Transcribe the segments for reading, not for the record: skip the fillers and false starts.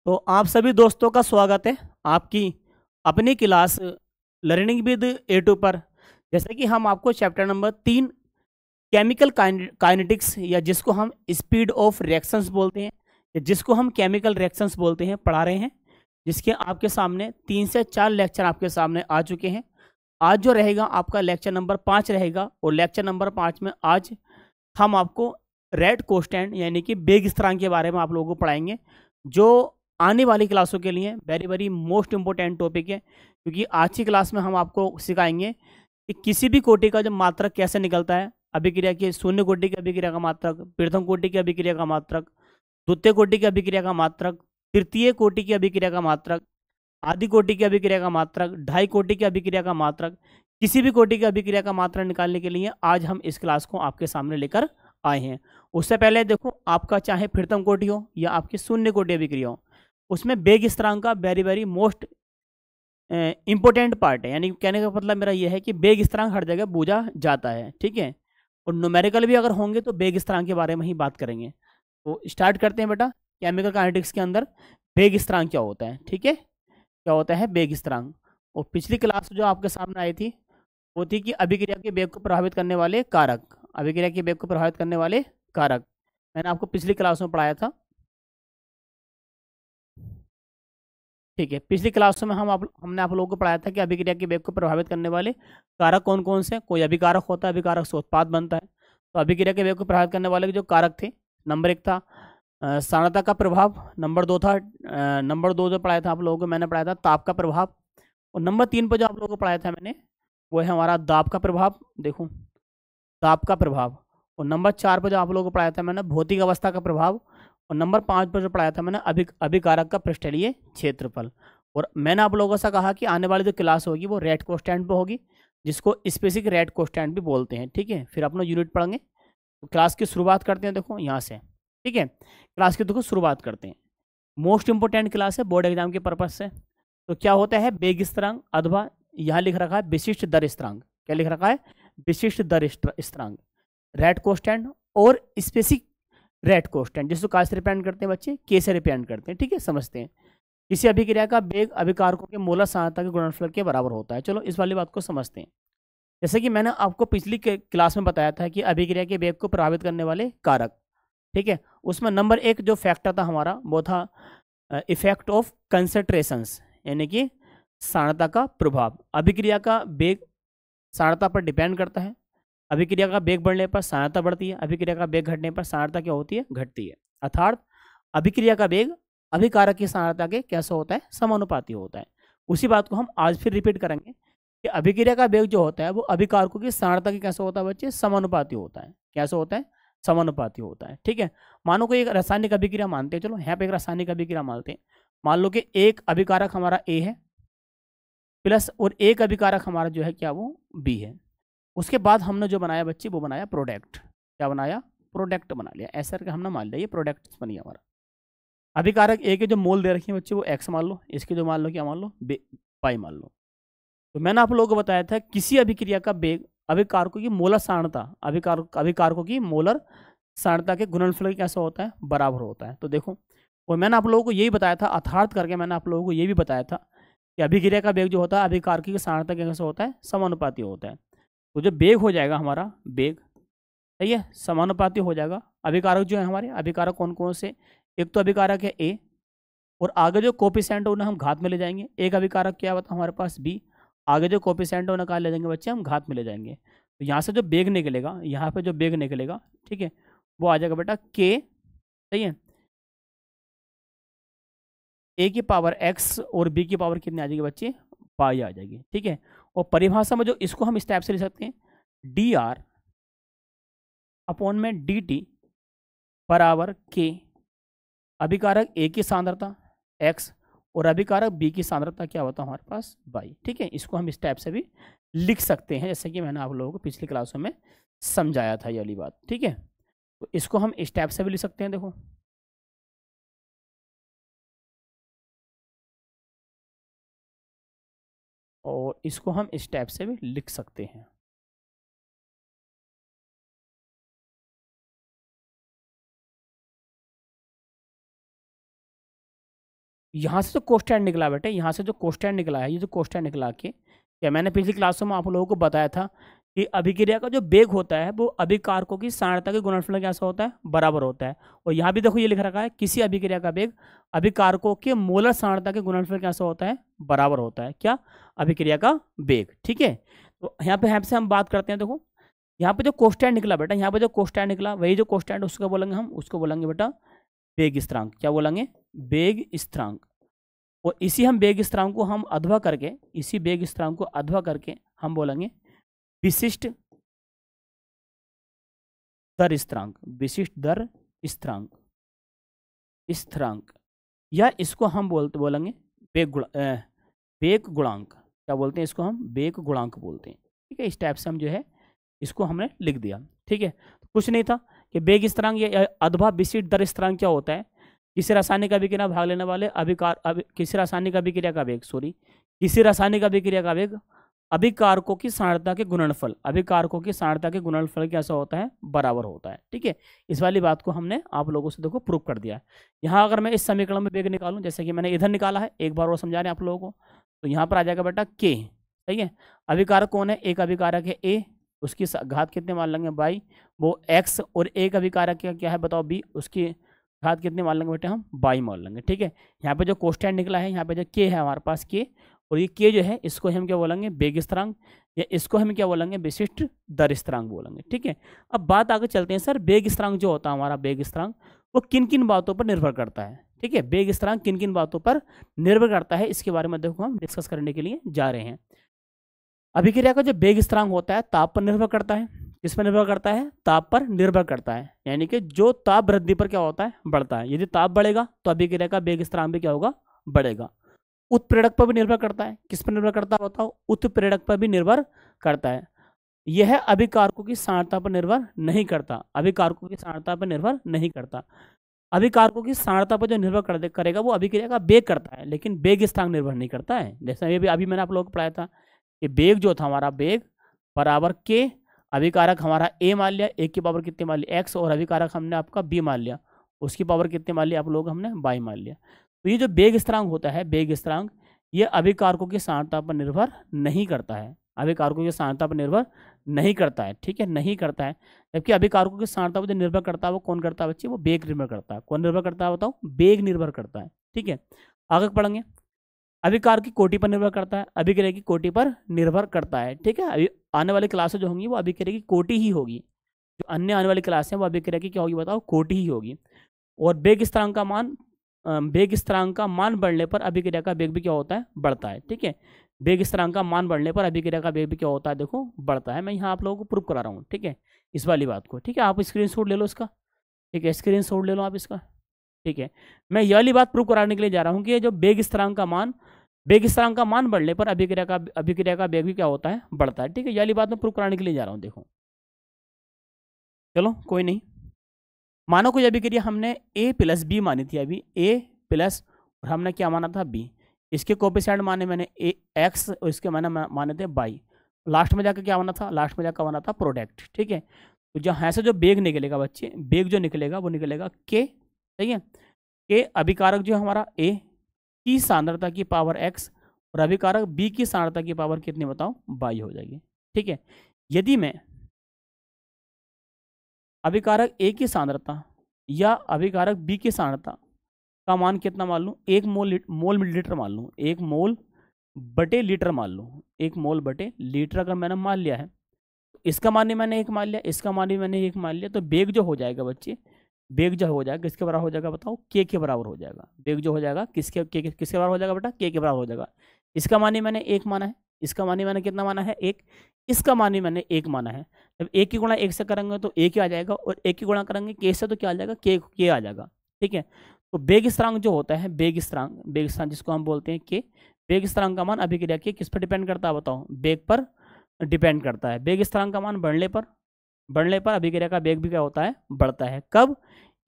तो आप सभी दोस्तों का स्वागत है आपकी अपनी क्लास लर्निंग विद A2 पर। जैसे कि हम आपको चैप्टर नंबर 3 केमिकल काइनेटिक्स या जिसको हम स्पीड ऑफ रिएक्शंस बोलते हैं या जिसको हम केमिकल रिएक्शंस बोलते हैं पढ़ा रहे हैं, जिसके आपके सामने 3 से 4 लेक्चर आपके सामने आ चुके हैं। आज जो रहेगा आपका लेक्चर नंबर 5 रहेगा और लेक्चर नंबर 5 में आज हम आपको रेट कोस्टेंट यानी कि बेग स्थिरांक के बारे में आप लोगों को पढ़ाएंगे, जो आने वाली क्लासों के लिए very very most important topic है। क्योंकि आज की क्लास में हम आपको सिखाएंगे कि किसी भी कोटि का जब मात्रक कैसे निकलता है, अभिक्रिया की शून्य कोटि की अभिक्रिया का मात्रक, प्रथम कोटि की अभिक्रिया का मात्रक, द्वितीय कोटि की अभिक्रिया का मात्रक, तृतीय कोटि की अभिक्रिया का मात्रक, आदि कोटि की अभिक्रिया का मात्रक, ढाई कोटि की अभिक्रिया का मात्रक, किसी भी कोटि की अभिक्रिया का मात्रक निकालने के लिए आज हम इस क्लास को आपके सामने लेकर आए हैं। उससे पहले देखो, आपका चाहे प्रथम कोटि हो या आपकी शून्य कोटि अभिक्रिया हो, उसमें बेग स्थिरांक का very very most important part है। यानी कहने का मतलब मेरा यह है कि बेग स्थिरांक हर जगह पूछा जाता है, ठीक है। और न्यूमेरिकल भी अगर होंगे तो बेग स्थिरांक के बारे में ही बात करेंगे। तो स्टार्ट करते हैं बेटा। केमिकल काइनेटिक्स के अंदर बेग स्थिरांक क्या होता है, ठीक है, क्या होता है बेग स्थिरांक। और पिछली क्लास जो आपके सामने आई थी वो थी कि अभिक्रिया के वेग को प्रभावित करने वाले कारक, अभिक्रिया के वेग को प्रभावित करने वाले कारक मैंने आपको पिछली क्लास में पढ़ाया था, ठीक है। पिछली क्लास में हमने आप लोगों को पढ़ाया था कि अभिक्रिया के वेग को प्रभावित करने वाले कारक कौन कौन से। कोई अभिकारक होता है, अभिकारक से उत्पाद बनता है। तो अभिक्रिया के वेग को प्रभावित करने वाले जो कारक थे, नंबर 1 था सांद्रता का प्रभाव, नंबर 2 था नंबर 2 जो पढ़ाया था आप लोगों को मैंने पढ़ाया था ताप का प्रभाव, और नंबर 3 पर जो आप लोगों को पढ़ाया था मैंने वो है हमारा दाब का प्रभाव। देखो, दाब का प्रभाव। और नंबर 4 पर जो आप लोगों को पढ़ाया था मैंने भौतिक अवस्था का प्रभाव, और नंबर 5 पर जो पढ़ाया था मैंने अभिकारक का पृष्ठीय क्षेत्रफल। और मैंने आप लोगों से कहा कि आने वाली जो क्लास होगी वो रेट कोस्टेंट पे होगी, जिसको स्पेसिफिक रेट कोस्टेंट भी बोलते हैं, ठीक है। फिर अपना यूनिट पढ़ेंगे। तो क्लास की शुरुआत करते हैं, देखो यहाँ से, ठीक है। क्लास की देखो शुरुआत करते हैं। मोस्ट इंपोर्टेंट क्लास है बोर्ड एग्जाम के पर्पज से। तो क्या होता है बेग स्थिरांक अथवा यहाँ लिख रखा है विशिष्ट दर स्थिरांक। क्या लिख रखा है? विशिष्ट दर स्थिरांक, रेट कोस्टेंट और स्पेसिफिक रेट कोस्टेंट, जिसको कहाँ से रिप्रेजेंट करते हैं बच्चे? के से रिप्रेजेंट करते हैं, ठीक है। समझते हैं किसी अभिक्रिया का वेग अभिकारकों के मोलर सांद्रता के गुणनफल के बराबर होता है। चलो इस वाली बात को समझते हैं। जैसे कि मैंने आपको पिछली क्लास में बताया था कि अभिक्रिया के वेग को प्रभावित करने वाले कारक, ठीक है, उसमें नंबर 1 जो फैक्टर था हमारा वो था इफेक्ट ऑफ कंसंट्रेशंस, यानी कि सांद्रता का प्रभाव। अभिक्रिया का वेग सांद्रता पर डिपेंड करता है। अभिक्रिया का वेग बढ़ने पर सांद्रता बढ़ती है, अभिक्रिया का वेग घटने पर सांद्रता क्या होती है? घटती है। अर्थात अभिक्रिया का वेग अभिकारक की सांद्रता के कैसे होता है? समानुपाती होता है। उसी बात को हम आज फिर रिपीट करेंगे कि अभिक्रिया का वेग जो होता है वो अभिकारकों की सांद्रता के कैसे होता है बच्चे? समानुपाती होता है। कैसे होता है? समानुपाती होता है, ठीक है। मानो कोई एक रासायनिक अभिक्रिया मानते हैं, चलो यहाँ पे एक रासायनिक अभिक्रिया मानते हैं। मान लो कि एक अभिकारक हमारा ए है प्लस और एक अभिकारक हमारा जो है क्या वो बी है। उसके बाद हमने जो बनाया बच्चे वो बनाया प्रोडक्ट। क्या बनाया? प्रोडक्ट बना लिया। ऐसा करके हमने मान लिया ये प्रोडक्ट बन गया हमारा। अभिकारक ए के जो मोल दे रखे हैं बच्चे वो एक्स मान लो, इसके जो मान लो क्या मान लो? पाई मान लो। तो मैंने आप लोगों को बताया था किसी अभिक्रिया का वेग अभिकारकों की मोलर सांद्रता, अभिकारकों की मोलर सांद्रता के गुणनफल कैसा होता है? बराबर होता है। तो देखो, और मैंने आप लोगों को यही बताया था, अर्थात करके मैंने आप लोगों को ये भी बताया था कि अभिक्रिया का वेग जो होता है अभिकारक की सांद्रता के कैसे होता है? समानुपाती होता है। तो जो वेग हो जाएगा हमारा वेग, सही है, समानुपाती हो जाएगा। अभिकारक जो है हमारे, अभिकारक कौन कौन से? एक तो अभिकारक है ए, और आगे जो कोफिशिएंट है उन्हें हम घात में ले जाएंगे। एक अभिकारक क्या होता है हमारे पास? बी, आगे जो कोफिशिएंट है उन्हें कहाँ ले जाएंगे बच्चे? हम घात में ले जाएंगे। तो यहाँ से जो वेग निकलेगा, यहाँ पे जो वेग निकलेगा, ठीक है, वो आ जाएगा बेटा के, सही है। ए की पावर एक्स और बी की पावर कितनी आ जाएगी बच्चे? पाई आ जाएगी, ठीक है। और परिभाषा में जो इसको हम इस टाइप से ले सकते हैं, डी आर अपॉन में डी टी बराबर के, अभिकारक ए की सांद्रता एक्स और अभिकारक बी की सांद्रता क्या होता है हमारे पास? बाई, ठीक है। इसको हम इस टाइप से भी लिख सकते हैं, जैसे कि मैंने आप लोगों को पिछली क्लासों में समझाया था ये वाली बात, ठीक है। तो इसको हम इस टाइप से भी लिख सकते हैं, देखो, और इसको हम इस टाइप से भी लिख सकते हैं। यहाँ से जो कोस्टेंट निकला बेटे, यहाँ से जो कोस्टेंट निकला है, ये जो कोस्टेंट निकला के, क्या मैंने पिछली क्लासों में आप लोगों को बताया था कि अभिक्रिया का जो वेग होता है वो अभिकारकों की सांद्रता के गुणनफल कैसा होता है, बराबर होता है। और यहाँ भी देखो ये लिख रखा है, किसी अभिक्रिया का वेग अभिकारकों के मोलर सांद्रता के गुणनफल कैसा होता है, बराबर होता है। क्या? अभिक्रिया का वेग। ठीक है, तो यहाँ से हम बात करते हैं। देखो यहाँ पे जो कोस्टेंट निकला बेटा, यहाँ पे जो कोस्टेंट निकला, वही जो कोस्टेंट उसको बोलेंगे हम, उसको बोलेंगे बेटा वेग स्थिरांक। क्या बोलेंगे? वेग स्थिरांक। और इसी हम वेग स्थिरांक को हम अथवा करके, इसी वेग स्थिरांक को अथवा करके हम बोलेंगे विशिष्ट दर स्थिरांक, विशिष्ट दर स्थिरांक, स्थिरांक, या इसको हम बोलेंगे वेग गुणांक। क्या बोलते हैं इसको? हम वेग गुणांक बोलते हैं। ठीक है, इस टाइप से हम जो है इसको हमने लिख दिया। ठीक है, तो कुछ नहीं था कि वेग स्थिरांक या अथवा विशिष्ट दर स्थिरांक क्या होता है? किसी रासायनिक अभिक्रिया भाग लेने वाले किसी रासायनिक अभिक्रिया का वेग, किसी रासायनिक अभिक्रिया का वेग अभिकारकों की सांद्रता के गुणनफल, अभिकारकों की सांद्रता के गुणनफल कैसा होता है, बराबर होता है। ठीक है, इस वाली बात को हमने आप लोगों से देखो प्रूव कर दिया है। यहाँ अगर मैं इस समीकरण में वेग निकालूं, जैसे कि मैंने इधर निकाला है, एक बार और समझा रहे हैं आप लोगों को, तो यहाँ पर आ जाएगा बेटा के। सही है, अभिकारक कौन है? एक अभिकारक है ए, उसकी घात कितने मान लेंगे बाई, वो एक्स, और एक अभिकारक क्या है बताओ बी, उसकी घात कितने मान लेंगे बेटे हम, बाई मान लेंगे। ठीक है, यहाँ पे जो कोस्टेंट निकला है, यहाँ पे जो के है हमारे पास के, और ये के जो है इसको हम क्या बोलेंगे, वेग स्थिरांक, या इसको हम क्या बोलेंगे, विशिष्ट दर स्थिरांक बोलेंगे। ठीक है, अब बात आगे चलते हैं। सर वेग स्थिरांक जो होता है हमारा, वेग स्थिरांक वो किन किन बातों पर निर्भर करता है? ठीक है, वेग स्थिरांक किन किन बातों पर निर्भर करता है, इसके बारे में देखो हम डिस्कस करने के लिए जा रहे हैं। अभिक्रिया का जो वेग स्थिरांक होता है ताप पर निर्भर करता है। किस पर निर्भर करता है? ताप पर निर्भर करता है, यानी कि जो ताप वृद्धि पर क्या होता है, बढ़ता है। यदि ताप बढ़ेगा तो अभिक्रिया का वेग स्थिरांक भी क्या होगा, बढ़ेगा। उत्प्रेरक पर भी निर्भर करता है। किस पर निर्भर करता है बताओ? उत्प्रेरक पर भी निर्भर करता है। यह अभिकारकों की सांद्रता पर निर्भर नहीं करता, अभिकारकों की सांद्रता पर निर्भर नहीं करता। अभिकारकों की सांद्रता पर जो निर्भर करेगा वो अभिक्रिया का वेग करता है, लेकिन वेग स्थिरांक निर्भर नहीं करता है। जैसे ये भी अभी मैंने आप लोगों को पढ़ाया था कि वेग जो था हमारा, वेग बराबर के, अभिकारक हमारा ए मान लिया, ए की पावर कितनी मान ली, एक्स, और अभिकारक हमने आपका बी मान लिया, उसकी पावर कितनी मान ली आप लोग, हमने बाई मान लिया। तो ये जो वेग स्थिरांक होता है, वेग स्थिरांक, ये अभिकारकों की सांद्रता पर निर्भर नहीं करता है, अभिकारकों की सांद्रता पर निर्भर नहीं करता है। ठीक है, नहीं करता है। जबकि अभिकारकों की सांद्रता पर जो निर्भर करता है वो कौन करता है बच्चे? वो वेग निर्भर करता है। कौन निर्भर करता है बताओ? वेग निर्भर करता है। ठीक है, आगे पढ़ेंगे। अभिकार की कोटि पर निर्भर करता है, अभिक्रिया की कोटि पर निर्भर करता है। ठीक है, अभी आने वाली क्लासें जो होंगी वो अभिक्रिया की कोटि ही होगी, जो अन्य आने वाली क्लासें वो अभिक्रिया की क्या होगी बताओ? कोटि ही होगी। और वेग स्थिरांक का मान, वेग स्थिरांक का मान बढ़ने पर अभिक्रिया का वेग भी क्या होता है, बढ़ता है। ठीक है, वेग स्थिरांक का मान बढ़ने पर अभिक्रिया का वेग भी क्या होता है, देखो बढ़ता है। मैं यहाँ आप लोगों को प्रूव करा रहा हूँ। ठीक है, इस वाली बात को। ठीक है, आप स्क्रीनशॉट ले लो इसका। ठीक है, स्क्रीनशॉट ले लो आप इसका। ठीक है, मैं यह वाली बात प्रूव कराने के लिए जा रहा हूँ कि जो वेग स्थिरांक का मान, वेग स्थिरांक का मान बढ़ने पर अभिक्रिया का वेग भी क्या होता है, बढ़ता है। ठीक है, यह वाली बात मैं प्रूव कराने के लिए जा रहा हूँ। देखो चलो कोई नहीं, मानो कोई अभिक्रिया हमने ए प्लस बी मानी थी, अभी ए प्लस, और हमने क्या माना था, बी। इसके कोएफिशिएंट माने मैंने ए एक्स, और इसके माने थे बाई। लास्ट में जाकर क्या माना था? लास्ट में जाकर माना था प्रोडक्ट। ठीक है, तो जहाँ से जो वेग निकलेगा बच्चे, वेग जो निकलेगा वो निकलेगा के। सही है, के अभिकारक जो है हमारा ए की सांद्रता की पावर एक्स, और अभिकारक बी की सांद्रता की पावर कितनी बताओ, बाई हो जाएगी। ठीक है, यदि मैं अभिकारक ए की सांद्रता या अभिकारक बी की सांद्रता का मान कितना मान लूँ, 1 मोल मिलीलीटर मान लूँ, 1 मोल बटे लीटर मान लूँ, 1 मोल बटे लीटर अगर मैंने मान लिया है, इसका मान ही मैंने 1 मान लिया, इसका मान ही मैंने 1 मान लिया, तो वेग जो हो जाएगा बच्चे, वेग जो हो जाएगा किसके बराबर हो जाएगा बताओ? के के बराबर हो जाएगा। वेग जो हो जाएगा किसके बराबर हो जाएगा बेटा? के बराबर हो जाएगा। इसका मान ही मैंने 1 माना है, इसका मान ही मैंने कितना माना है? 1। इसका मान ही मैंने 1 माना है। जब 1 की गुणा 1 से करेंगे तो 1 आ जाएगा, और 1 की गुणा करेंगे के से तो क्या आ जाएगा? के आ जाएगा। ठीक है, तो वेग स्थिरांक जो होता है, वेग स्थिरांक जिसको हम बोलते हैं के, वेग स्थिरांक का मान अभिक्रिया के किस पर डिपेंड करता है बताओ? वेग पर डिपेंड करता है। वेग स्थिरांक का मान बढ़ने पर अभिक्रिया का वेग भी क्या होता है, बढ़ता है। कब?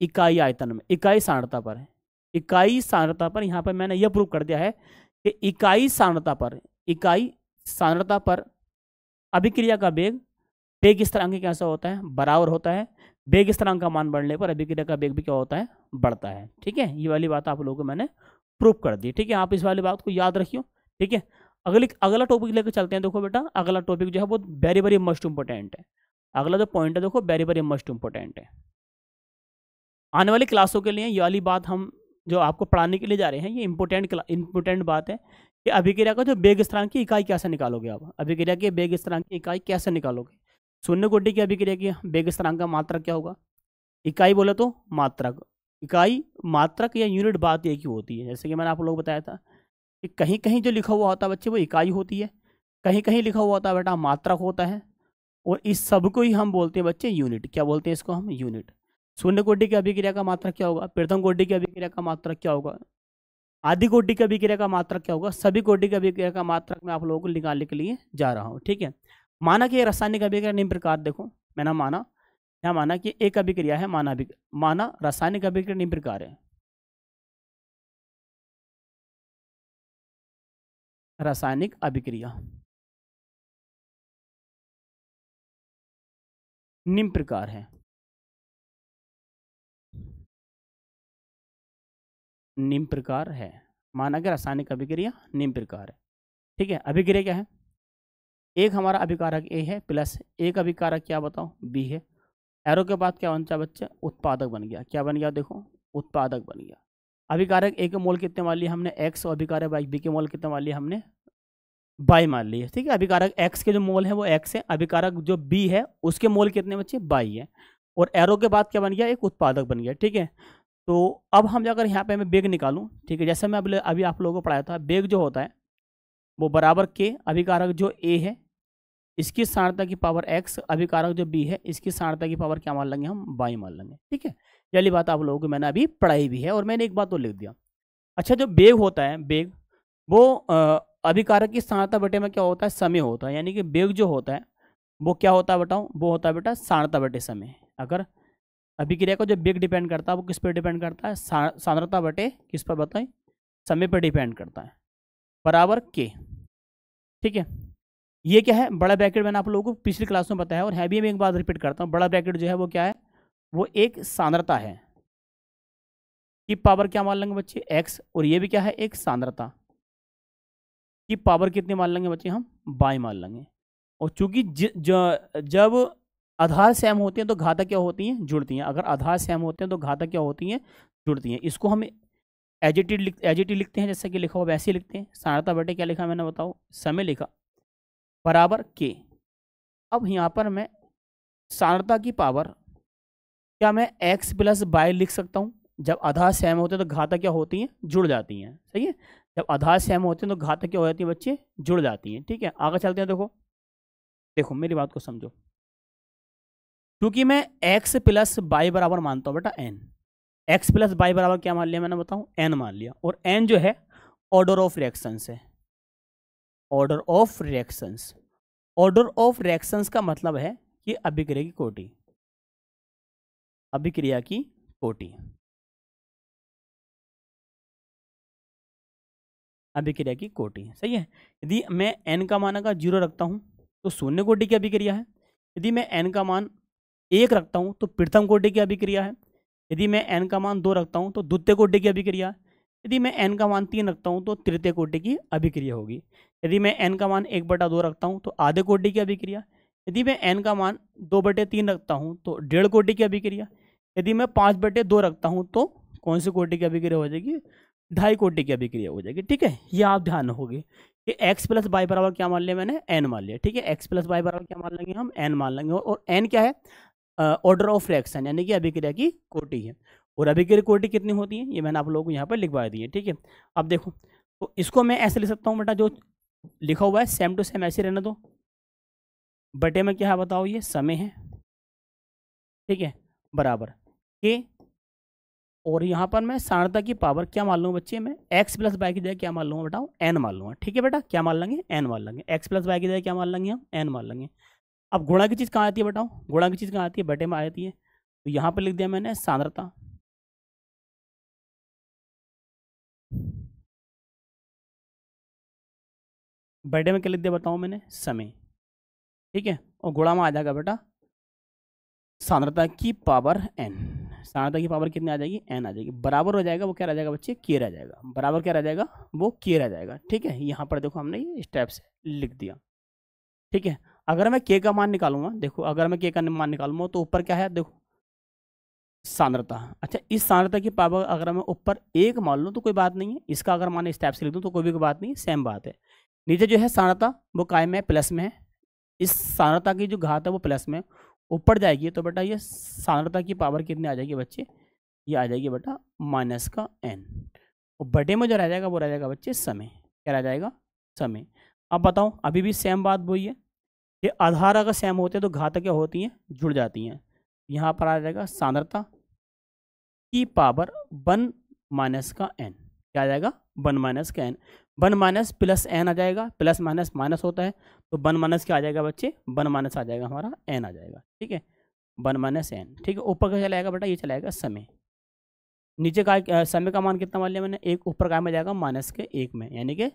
इकाई आयतन में, इकाई सांद्रता पर है, इकाई सांद्रता पर। यहाँ पर मैंने यह प्रूव कर दिया है कि इकाई सांद्रता पर अभिक्रिया का वेग स्थिरांक कैसा होता है, बराबर होता है। वेग स्थिरांक का मान बढ़ने पर अभिक्रिया का वेग भी क्या होता है, बढ़ता है। ठीक है, ये वाली बात आप लोगों को मैंने प्रूव कर दी। ठीक है, आप इस वाली बात को याद रखियो। ठीक है, अगला टॉपिक लेकर चलते हैं। देखो बेटा, अगला टॉपिक जो है वो वेरी वेरी मस्ट इंपॉर्टेंट है। अगला जो पॉइंट है देखो वेरी वेरी मस्ट इंपॉर्टेंट है। आने वाली क्लासों के लिए ये वाली बात हम जो आपको पढ़ाने के लिए जा रहे हैं, ये इंपॉर्टेंट बात है कि अभिक्रिया का जो वेग स्थिरांक की इकाई कैसे निकालोगे आप। अभिक्रिया के वेग स्थिरांक की इकाई कैसे निकालोगे। शून्य कोटि की अभिक्रिया की वेग स्थिरांक का मात्रक क्या होगा। इकाई बोले तो मात्रक, इकाई मात्रक या यूनिट बात एक ही होती है। जैसे कि मैंने आप लोगों को बताया था कि कहीं कहीं जो लिखा हुआ होता है बच्चे वो इकाई होती है, कहीं कहीं लिखा हुआ होता है बेटा मात्रक होता है, और इस सब को ही हम बोलते हैं बच्चे यूनिट। क्या बोलते हैं इसको हम, यूनिट। शून्य कोटि की अभिक्रिया का मात्रक क्या होगा, प्रथम कोटि की अभिक्रिया का मात्रक क्या होगा, आदि कोटि की अभिक्रिया का मात्रक क्या होगा, सभी कोटि की अभिक्रिया का मात्रक मैं आप लोगों को निकालने के लिए जा रहा हूँ। ठीक है, माना कि रासायनिक अभिक्रिया निम्न प्रकार, देखो मैंने माना, क्या माना कि एक अभिक्रिया है, माना रासायनिक अभिक्रिया निम्न प्रकार है। रासायनिक अभिक्रिया निम्न प्रकार है, निम्न प्रकार है। माना कि रासायनिक अभिक्रिया निम्न प्रकार है। ठीक है, अभिक्रिया क्या है, एक हमारा अभिकारक ए है प्लस एक अभिकारक क्या बताओ बी है। एरो के बाद क्या बनता है बच्चे, उत्पादक बन गया। क्या बन गया, देखो उत्पादक बन गया। अभिकारक ए के मोल कितने मान लिए हमने एक्स, और अभिकारक बी के मोल कितने मान लिए हमने बाई मान लिए। ठीक है, अभिकारक एक्स के जो मोल है वो एक्स है, अभिकारक जो बी है उसके मोल कितने बच्चे बाई है, और एरो के बाद क्या बन गया, एक उत्पादक बन गया। ठीक है, तो अब हम जाकर यहाँ पे मैं बेग निकालूं। ठीक है, जैसे मैं अभी आप लोगों को पढ़ाया था, बेग जो होता है वो बराबर के अभिकारक जो ए है इसकी सारणता की पावर एक्स, अभिकारक जो बी है इसकी सारणता की पावर क्या मान लेंगे हम, बाई मान लेंगे। ठीक है, ये वाली बात आप लोगों को मैंने अभी पढ़ाई भी है, और मैंने एक बात तो लिख दिया। अच्छा, जो बेग होता है, बेग वो अभिकारक की सारणता बटे में क्या होता है, समय होता है। यानी कि बेग जो होता है वो क्या होता है बताओ, वो होता है बेटा सारणता बटे समय। अगर अभिक्रिया का जो बेग डिपेंड करता है वो किस पर डिपेंड करता है, सांद्रता बटे किस पर बताएं, समय पर डिपेंड करता है, बराबर के। ठीक है, ये क्या है, बड़ा ब्रैकेट मैंने आप लोगों को पिछली क्लास में बताया, और है भी मैं एक बार रिपीट करता हूँ। बड़ा ब्रैकेट जो है वो क्या है, वो एक सांद्रता है की पावर क्या मान लेंगे बच्चे, एक्स, और ये भी क्या है, एक सांद्रता की पावर कितनी मान लेंगे बच्चे हम, बाई मान लेंगे। और चूंकि जब आधार सेम होती हैं तो घातक क्या होती हैं, जुड़ती हैं। अगर आधार सेम होते हैं तो घातक क्या होती हैं, जुड़ती हैं। इसको हम एजिटी लिखते हैं, जैसे कि लिखा हुआ वैसे ही लिखते हैं। सांद्रता बटे क्या लिखा मैंने बताओ, समय लिखा, बराबर के। अब यहाँ पर मैं सांद्रता की पावर क्या मैं एक्स प्लस बाई लिख सकता हूँ। जब आधार सेम होते हैं तो घातक क्या होती हैं, जुड़ जाती हैं। सही है, जब आधार सेम होते हैं तो घातक क्या हो जाती है बच्चे, जुड़ जाती हैं। ठीक है, आगे चलते हैं। देखो देखो मेरी बात को समझो, क्योंकि मैं एक्स प्लस बाई बराबर मानता हूँ बेटा एन, एक्स प्लस बाई बराबर क्या मान लिया मैंने बताऊँ, एन मान लिया, और एन जो है ऑर्डर ऑफ रिएक्शंस है। Order of reactions, order of reactions का मतलब है कि अभिक्रिया की कोटि, अभिक्रिया की कोटि, अभिक्रिया की कोटि। सही है, यदि मैं n का मान अगर 0 रखता हूँ तो शून्य कोटि की अभिक्रिया है। यदि मैं n का मान 1 रखता हूँ तो प्रथम कोटि की अभिक्रिया है। यदि मैं n का मान 2 रखता हूँ तो द्वितीय कोटि की अभिक्रिया है। यदि मैं n का मान 3 रखता हूँ तो तृतीय कोटि की अभिक्रिया होगी। यदि मैं n का मान 1/2 रखता हूँ तो आधे कोटि की अभिक्रिया। यदि मैं n का मान 2/3 रखता हूँ तो डेढ़ कोटि की अभिक्रिया। यदि मैं 5/2 रखता हूँ तो कौन सी कोटि की अभिक्रिया हो जाएगी, ढाई कोटि की अभिक्रिया हो जाएगी। ठीक है, ये आप ध्यान रखोगे कि x प्लस बाई बराबर क्या मान लिया मैंने, n मान लिया। ठीक है, x प्लस बाई बराबर क्या मान लेंगे हम, n मान लेंगे, और n क्या है, ऑर्डर ऑफ रिएक्शन यानी कि अभिक्रिया की कोटि है। और अभिक्रिया कोटि कितनी होती है ये मैंने आप लोगों को यहाँ पर लिखवा दी है। ठीक है, अब देखो, तो इसको मैं ऐसे लिख सकता हूँ बेटा, जो लिखा हुआ है सेम टू सेम ऐसे रहने दो, बटे में क्या है बताओ, ये समय है। ठीक है, बराबर के, और यहाँ पर मैं सांद्रता की पावर क्या मान लूँ बच्चे, मैं x प्लस बाई की जगह क्या मान लूँगा बताओ, n मान लूँगा। ठीक है बेटा, क्या मान लेंगे, n मान लेंगे। x प्लस बाई की जगह क्या मान लेंगे हम, n मान लेंगे। अब गुणा की चीज़ कहाँ आती है बताओ, गुणा की चीज़ कहाँ आती है, बटे में आती है। तो यहाँ पर लिख दिया मैंने सांद्रता, बटे में क्या लिख दिया बताओ मैंने, समय। ठीक है, और गुणा में आ जाएगा बेटा सांद्रता की पावर n। सांद्रता की पावर कितनी आ जाएगी, n आ जाएगी, बराबर हो जाएगा वो क्या रह जाएगा बच्चे, k रह जाएगा, बराबर क्या रह जाएगा, वो k रह जाएगा। ठीक है, यहाँ पर देखो हमने ये स्टेप्स लिख दिया। ठीक है, अगर मैं k का मान निकालूंगा, देखो अगर मैं k का मान निकालूंगा तो ऊपर क्या है, देखो सांद्रता। अच्छा, इस सांद्रता की पावर अगर मैं ऊपर 1 मान लूँ तो कोई बात नहीं है, इसका अगर मान स्टेप से लिख दूँ तो कोई भी बात नहीं, सेम बात है। नीचे जो है सांद्रता वो कायम में प्लस में है, इस सांद्रता की जो घात है वो प्लस में, ऊपर जाएगी तो बेटा ये सांद्रता की पावर कितनी आ जाएगी बच्चे, ये आ जाएगी बेटा माइनस का n, और बटे में जो रह जाएगा वो रह जाएगा बच्चे समय, क्या रह जाएगा, समय। अब बताओ, अभी भी सेम बात वही है, ये आधार अगर सेम होते हैं तो घात क्या होती हैं, जुड़ जाती हैं। यहाँ पर आ जाएगा सांद्रता की पावर 1 माइनस का n, क्या आ जाएगा 1 माइनस का n, 1 माइनस प्लस n आ जाएगा, प्लस माइनस माइनस होता है तो 1 माइनस क्या आ जाएगा बच्चे, 1 माइनस आ जाएगा हमारा n आ जाएगा। ठीक है, 1 माइनस n। ठीक है, ऊपर क्या चलाएगा बेटा, ये चलाएगा समय, नीचे का समय का मान कितना मान लिया मैंने, एक, ऊपर का में जाएगा माइनस के 1 में, यानी कि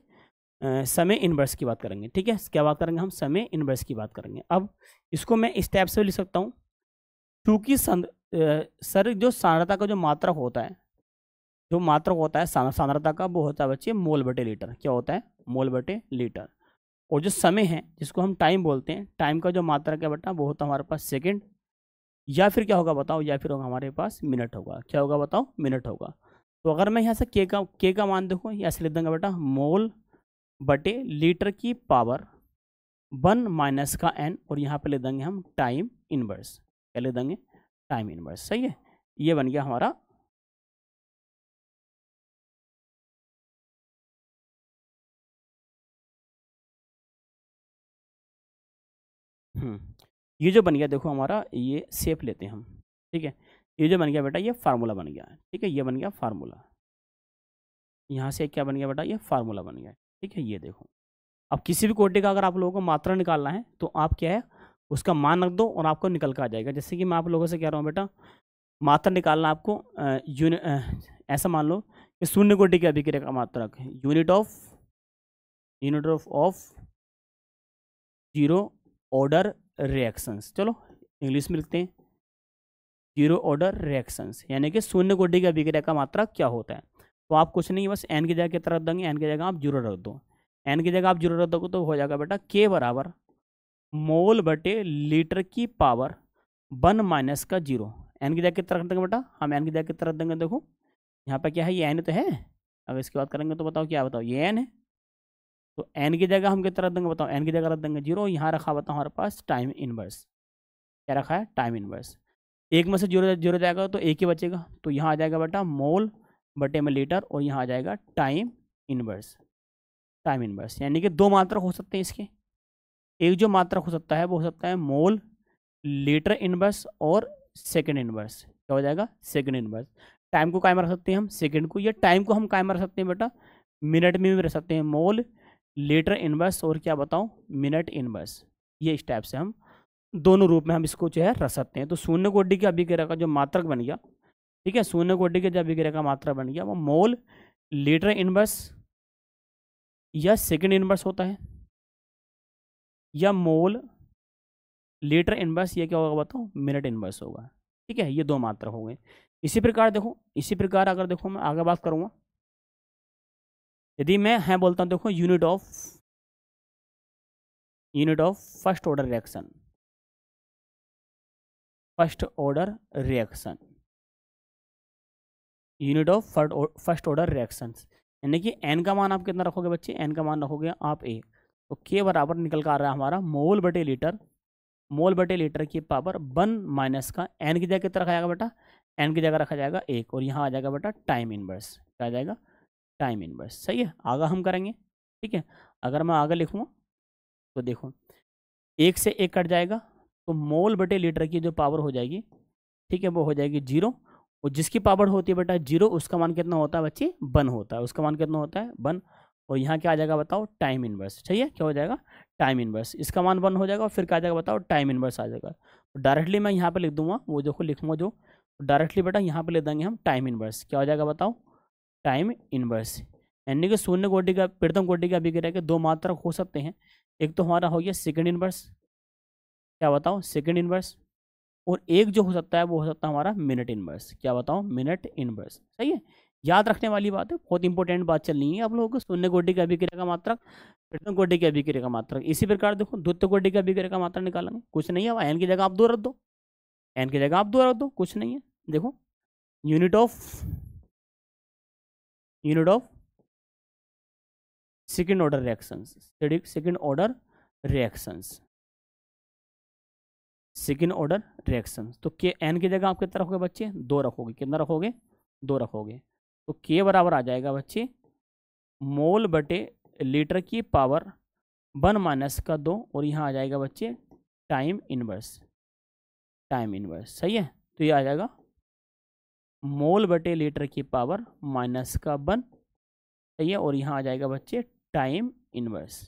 समय इनवर्स की बात करेंगे। ठीक है, क्या बात करेंगे हम, समय इनवर्स की बात करेंगे। अब इसको मैं इस टाइप से लिख सकता हूँ, क्योंकि सर जो सांद्रता का जो मात्रक होता है, जो मात्रक होता है सांद्रता का वो होता है बच्चे मोल बटे लीटर, क्या होता है, मोल बटे लीटर। और जो समय है जिसको हम टाइम बोलते हैं, टाइम का जो मात्रक है बेटा वो होता है हमारे पास सेकंड, या फिर क्या होगा बताओ, या फिर होगा हमारे पास मिनट होगा, क्या होगा बताओ, मिनट होगा। तो अगर मैं यहाँ से के का मान देखो, ऐसे लिख देंगे बेटा मोल बटे लीटर की पावर 1 माइनस का n, और यहाँ पे ले देंगे हम टाइम इनवर्स, क्या ले देंगे, टाइम इनवर्स। सही है, ये बन गया हमारा ये जो बन गया, देखो हमारा ये शेप लेते हैं हम। ठीक है, ये जो बन गया बेटा ये फार्मूला बन गया। ठीक है, ये बन गया फार्मूला, यहाँ से क्या बन गया बेटा, ये फार्मूला बन गया। ठीक है, ये देखो, अब किसी भी कोटि का अगर आप लोगों को मात्रा निकालना है तो आप क्या है, उसका मान रख दो और आपको निकल कर आ जाएगा। जैसे कि मैं आप लोगों से कह रहा हूँ बेटा, मात्रा निकालना आपको ऐसा मान लो कि शून्य कोटि की अभिक्रिया का मात्रक है, unit of zero order reactions. चलो इंग्लिश में लिखते हैं, जीरो ऑर्डर रिएक्शंस, यानी कि शून्य कोटि की अभिक्रिया का मात्रक क्या होता है। तो आप कुछ नहीं, बस एन की जगह कितना रख देंगे, एन की जगह आप जीरो रख दो, एन की जगह आप जीरो रख दोगे तो हो जाएगा बेटा के बराबर मोल बटे लीटर की पावर 1 माइनस का जीरो। एन की जगह कितना रख देंगे बेटा, हम एन की जगह कितना रख देंगे, देखो यहाँ पे क्या है, ये एन तो है, अगर इसकी बात करेंगे तो बताओ क्या, बताओ ये एन है, तो एन की जगह हम कितना रख देंगे बताओ, एन की जगह रख देंगे जीरो। यहाँ रखा बताओ हमारे पास टाइम इनवर्स, क्या रखा है, टाइम इनवर्स। एक में से जीरो जीरो जाएगा तो एक ही बचेगा, तो यहाँ आ जाएगा बेटा मोल बटे में लीटर, और यहाँ आ जाएगा टाइम इनवर्स, टाइम इनवर्स। यानी कि दो मात्रक हो सकते हैं इसके, एक जो मात्रक हो सकता है वो हो सकता है मोल लीटर इनवर्स और सेकंड इनवर्स, क्या हो जाएगा, सेकंड इनवर्स। टाइम को कायम रख सकते हैं हम सेकंड को, या टाइम को हम कायम रख सकते हैं बेटा मिनट में भी रख सकते हैं, मोल लीटर इनवर्स और क्या बताओ मिनट इनवर्स। ये इस टाइप से हम दोनों रूप में हम इसको जो है रख सकते हैं। तो शून्य कोटि की अभिक्रिया का जो मात्रक बन गया, ठीक है, शून्य कोटि के जो अभिक्रिया का मात्रक बन गया वो मोल लीटर इनवर्स या सेकंड इनवर्स होता है, या मोल लीटर इनवर्स, ये क्या होगा बताओ मिनट इनवर्स होगा। ठीक है, ये दो मात्रक हो गए। इसी प्रकार देखो, इसी प्रकार अगर देखो मैं आगे बात करूंगा, यदि मैं है बोलता हूँ देखो unit of first order reaction, first order reaction, unit of first order reactions, यानी कि एन का मान आप कितना रखोगे बच्चे, एन का मान रखोगे आप ए, तो के बराबर निकल कर आ रहा है हमारा मोल बटे लीटर, मोल बटे लीटर की पावर 1 माइनस का एन की जगह कितना रखा जाएगा बेटा, एन की जगह रखा जाएगा एक, और यहाँ आ जाएगा बेटा टाइम इनवर्स, क्या आ जाएगा टाइम इनवर्स। सही है, आगे हम करेंगे। ठीक है, अगर मैं आगे लिखूँ तो देखो एक से एक कट जाएगा, तो मोल बटे लीटर की जो पावर हो जाएगी, ठीक है, वो हो जाएगी जीरो, और जिसकी पावर होती है बेटा जीरो उसका मान कितना होता है बच्चे 1 होता है, उसका मान कितना होता है 1, और यहाँ क्या आ जाएगा बताओ टाइम इनवर्स। सही है, क्या हो जाएगा टाइम इनवर्स, इसका मान 1 हो जाएगा, और फिर क्या आ जाएगा बताओ टाइम इनवर्स आ जाएगा। तो डायरेक्टली मैं यहाँ पे लिख दूंगा, वो देखो लिखूंगा जो डायरेक्टली बेटा यहाँ पे ले देंगे हम टाइम इनवर्स, क्या हो जाएगा बताओ टाइम इनवर्स। यानी कि शून्य कोटि का प्रथम कोटि का अभिक्रिया के दो मात्रक हो सकते हैं, एक तो हमारा हो गया सेकंड इनवर्स, क्या बताओ सेकंड इनवर्स, और एक जो हो सकता है वो हो सकता है हमारा मिनट इनवर्स। क्या बताओ? Minute inverse. सही है, याद रखने वाली बात है, बहुत इंपॉर्टेंट बात चल रही है आप लोगों को। शून्य कोटि की अभिक्रिया का मात्रक, प्रथम कोटि की अभिक्रिया का मात्रक। इसी प्रकार देखो द्वितीय कोटि की अभिक्रिया का मात्रक निकालेंगे, कुछ नहीं है, एन की जगह आप 2 रख दो, एन की जगह आप 2 रख दो, कुछ नहीं है। देखो unit of second order reactions, second order reactions, second order reactions. तो के एन की जगह आप कितना रखोगे बच्चे? 2 रखोगे। कितना रखोगे? 2 रखोगे। तो के बराबर आ जाएगा बच्चे मोल बटे लीटर की पावर 1 माइनस का 2, और यहाँ आ जाएगा बच्चे टाइम इनवर्स, टाइम इनवर्स। सही है, तो ये आ जाएगा मोल बटे लीटर की पावर माइनस का 1। सही है, और यहाँ आ जाएगा बच्चे टाइम इनवर्स,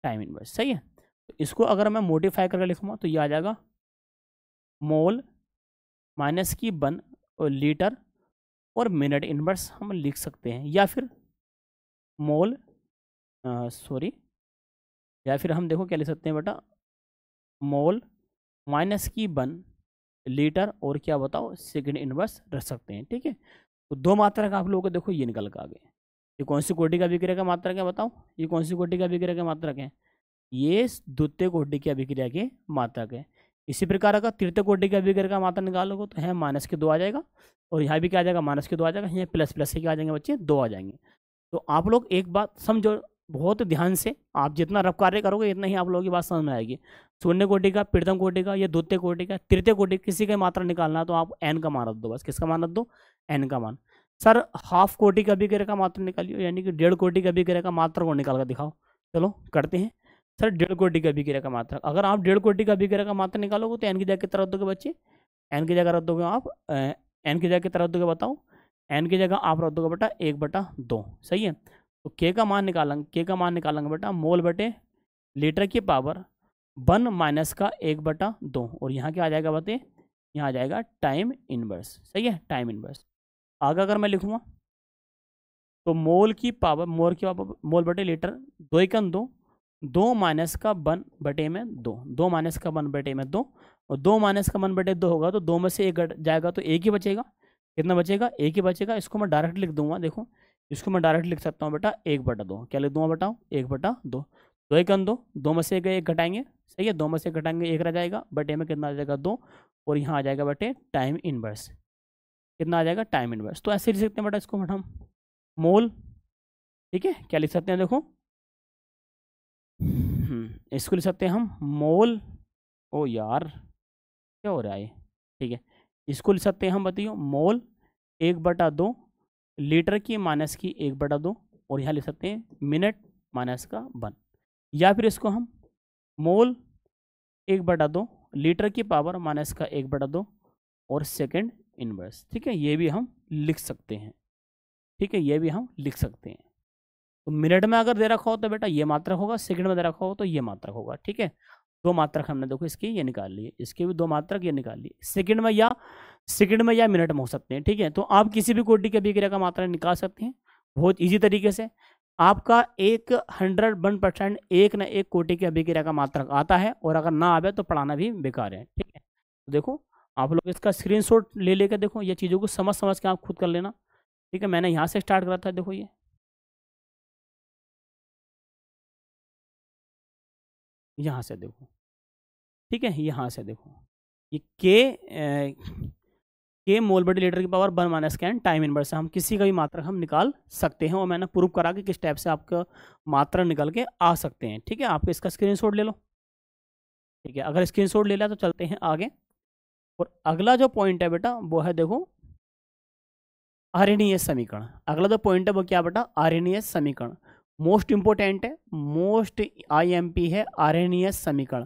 टाइम इनवर्स। सही है, तो इसको अगर मैं मॉडिफाई करके लिखूँगा तो ये आ जाएगा मोल माइनस की 1 और लीटर और मिनट इनवर्स हम लिख सकते हैं, या फिर मोल या फिर हम देखो क्या लिख सकते हैं बेटा, मोल माइनस की 1 लीटर और क्या बताओ सेकेंड इनवर्स रख सकते हैं। ठीक है, तो 2 मात्रक आप लोगों को देखो ये निकल कर आ गए। ये कौन सी कोटि का अभिक्रिया का मात्रक है बताओ? ये कौन सी कोटि का अभिक्रिया का मात्रक है? ये द्वितीय कोटि की अभिक्रिया के मात्रक है। इसी प्रकार अगर तृतीय कोटि की अभिक्रिया का मात्रक निकालोगे तो है माइनस के 2 आ जाएगा, और यहाँ भी क्या आ जाएगा? माइनस के 2 आ जाएगा, यहाँ प्लस प्लस के क्या आ जाएंगे बच्चे? 2 आ जाएंगे। तो आप लोग एक बात समझो बहुत ध्यान से, आप जितना रफ कार्य करोगे इतना ही आप लोगों की बात समझ में आएगी। शून्य कोटि का, प्रथम कोटि का, या द्वितीय कोटि का, तृतीय कोटि किसी का मात्रा निकालना है तो आप एन का मान रख दो बस। किसका मान रख दो? एन का मान। सर हाफ कोटि का अभिक्रिया का मात्रा निकालियो, यानी कि 1.5 कोटि का अभिक्रिया का मात्रा को निकाल कर दिखाओ। चलो करते हैं। सर 1.5 कोटि का अभिक्रिया का मात्रा, अगर आप 1.5 कोटि का अभिक्रिया का मात्रा निकालोगे तो एन की जगह कितना रख दोगे बच्चे? एन की जगह रख दोगे आप एन की जगह कितना रख दोगे बताओ? एन की जगह आप रख दोगे बेटा 1/2। सही है, तो के का मान निकालेंगे, के का मान निकालेंगे बेटा मोल बटे लीटर की पावर 1 माइनस का 1/2, और यहाँ क्या आ जाएगा बते? यहाँ आ जाएगा टाइम इनवर्स। सही है, टाइम इनवर्स। आगे अगर मैं लिखूँगा तो मोल बटे लीटर 2 एकन 2, 2 माइनस का 1 बटे में 2, 2 माइनस का 1 बटे में 2, और 2 माइनस का 1 बटे 2 होगा तो 2 में से 1 घट जाएगा तो 1 ही बचेगा। कितना बचेगा? 1 ही बचेगा। इसको मैं डायरेक्ट लिख दूंगा, देखो इसको मैं डायरेक्ट लिख सकता हूँ बेटा 1/2। क्या लिख दूंगा बताओ? 1/2। 2 एकन 2, 2 में से 1 घटाएंगे। सही है, 2 में से घटाएंगे 1 रह जाएगा, बटे में कितना आ जाएगा? 2, और यहाँ आ जाएगा बटे टाइम इनवर्स। कितना आ जाएगा? Time inverse. तो ऐसे लिख सकते हैं बेटा इसको हम मोल। ठीक है, क्या लिख सकते हैं देखो, इसको लिख सकते हैं हम मोल। ओ यार क्या हो रहा है? ठीक है, इसको लिख सकते हैं हम, बताइए मोल 1/2 लीटर की माइनस की 1/2, और यहाँ लिख सकते हैं मिनट माइनस का 1, या फिर इसको हम मोल 1/2 लीटर की पावर माइनस का 1/2 और सेकंड इनवर्स। ठीक है, ये भी हम लिख सकते हैं। ठीक है, ये भी हम लिख सकते हैं। तो मिनट में अगर दे रखा हो तो बेटा ये मात्रक होगा, सेकंड में दे रखा हो तो ये मात्रक होगा। ठीक है, 2 मात्रक हमने देखो इसकी ये निकाल लिए, इसके भी 2 मात्रक ये निकाल लिए। सेकंड में या मिनट में हो सकते हैं। ठीक है, तो आप किसी भी कोटि की अभिक्रिया का मात्रा निकाल सकते हैं बहुत इजी तरीके से। आपका 101% एक न एक कोटि की अभिक्रिया का मात्रक आता है, और अगर ना आवे तो पढ़ाना भी बेकार है। ठीक है, तो देखो आप लोग इसका स्क्रीनशॉट ले लेकर देखो, ये चीज़ों को समझ समझ के आप खुद कर लेना। ठीक है, मैंने यहाँ से स्टार्ट करा था, देखो ये यहाँ से देखो। ठीक है, यहाँ से देखो ये के मोल बटे लीटर की पावर 1 माइनस का टाइम इनवर्स से हम किसी का भी मात्रक हम निकाल सकते हैं, और मैंने प्रूव करा कि किस टाइप से आपका मात्रा निकल के आ सकते हैं। ठीक है, आप इसका स्क्रीनशॉट ले लो। ठीक है, अगर स्क्रीनशॉट ले लिया तो चलते हैं आगे। और अगला जो पॉइंट है बेटा वो है देखो आरएनएस समीकरण। अगला जो पॉइंट है वो क्या बेटा? आरएनएस समीकरण मोस्ट इंपोर्टेंट है, मोस्ट आईएमपी है आरएनएस समीकरण।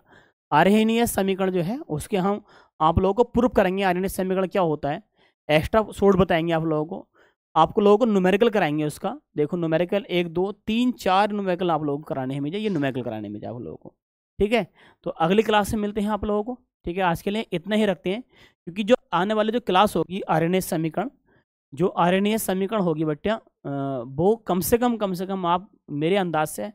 आरएनएस समीकरण जो है उसके हम आप लोगों को प्रूफ करेंगे। आरएनएस समीकरण क्या होता है एक्स्ट्रा शॉर्ट बताएंगे आप लोगों को, आपको लोगों को न्यूमेरिकल कराएंगे उसका। देखो न्यूमेरिकल 1 2 3 4 न्यूमेरिकल आप लोगों को कराने हैं मुझे, ये न्यूमेरिकल कराने में आप लोगों को। ठीक है, तो अगली क्लास में मिलते हैं आप लोगों को। ठीक है, आज के लिए इतना ही रखते हैं, क्योंकि जो आने वाले जो क्लास होगी आरएनएस समीकरण, जो आरएनएस समीकरण होगी बच्चा वो कम से कम आप मेरे अंदाज से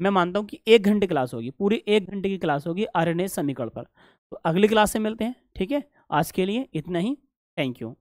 मैं मानता हूँ कि 1 घंटे क्लास होगी, पूरी 1 घंटे की क्लास होगी आरएनएस समीकरण पर। तो अगली क्लास से मिलते हैं, ठीक है। आज के लिए इतना ही, थैंक यू।